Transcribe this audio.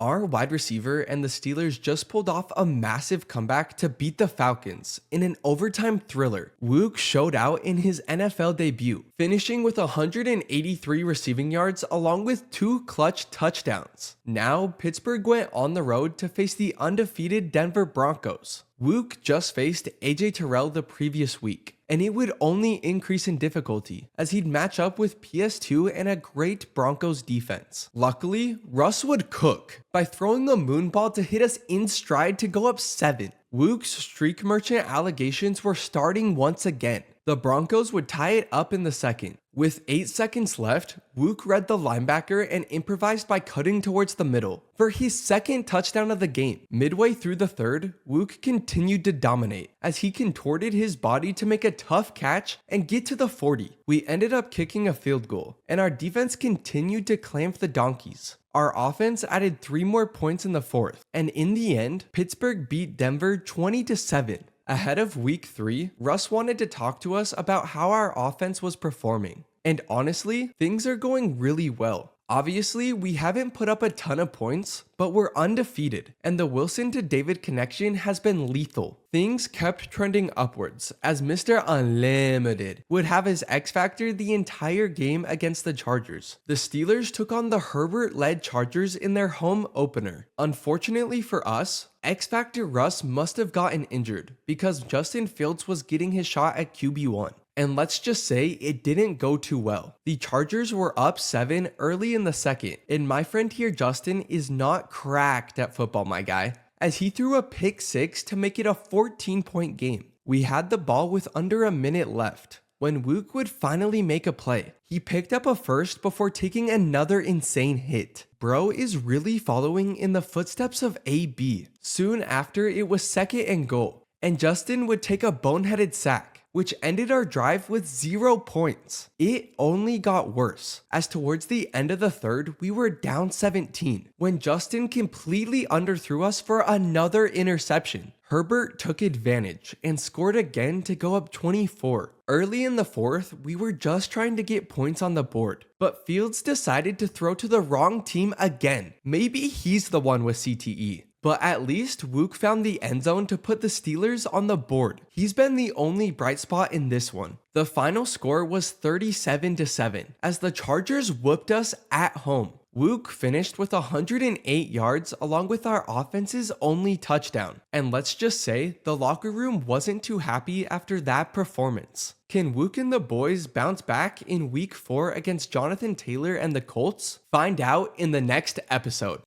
Our wide receiver and the Steelers just pulled off a massive comeback to beat the Falcons in an overtime thriller. Wuke showed out in his NFL debut, finishing with 183 receiving yards along with 2 clutch touchdowns. Now, Pittsburgh went on the road to face the undefeated Denver Broncos. Wuke just faced AJ Terrell the previous week, and it would only increase in difficulty as he'd match up with PS2 and a great Broncos defense. Luckily, Russ would cook by throwing the moonball to hit us in stride to go up 7. Wuke's streak merchant allegations were starting once again. The Broncos would tie it up in the second. With 8 seconds left, Wuke read the linebacker and improvised by cutting towards the middle for his second touchdown of the game. Midway through the third, Wuke continued to dominate as he contorted his body to make a tough catch and get to the 40. We ended up kicking a field goal, and our defense continued to clamp the donkeys. Our offense added 3 more points in the fourth, and in the end, Pittsburgh beat Denver 20-7. Ahead of week 3, Russ wanted to talk to us about how our offense was performing. And honestly, things are going really well. Obviously, we haven't put up a ton of points, but we're undefeated, and the Wilson to David connection has been lethal. Things kept trending upwards, as Mr. Unlimited would have his X Factor the entire game against the Chargers. The Steelers took on the Herbert-led Chargers in their home opener. Unfortunately for us, X Factor Russ must have gotten injured, because Justin Fields was getting his shot at QB1. And let's just say it didn't go too well. The Chargers were up 7 early in the second, and my friend here Justin is not cracked at football, my guy, as he threw a pick 6 to make it a 14-point game. We had the ball with under a minute left when Wuke would finally make a play. He picked up a first before taking another insane hit. Bro is really following in the footsteps of AB. Soon after, it was 2nd and goal, and Justin would take a boneheaded sack, which ended our drive with 0 points. It only got worse, as towards the end of the third, we were down 17, when Justin completely underthrew us for another interception. Herbert took advantage and scored again to go up 24. Early in the fourth, we were just trying to get points on the board, but Fields decided to throw to the wrong team again. Maybe he's the one with CTE. But at least Wuke found the end zone to put the Steelers on the board. He's been the only bright spot in this one. The final score was 37-7 as the Chargers whooped us at home. Wuke finished with 108 yards along with our offense's only touchdown. And let's just say the locker room wasn't too happy after that performance. Can Wuke and the boys bounce back in week 4 against Jonathan Taylor and the Colts? Find out in the next episode.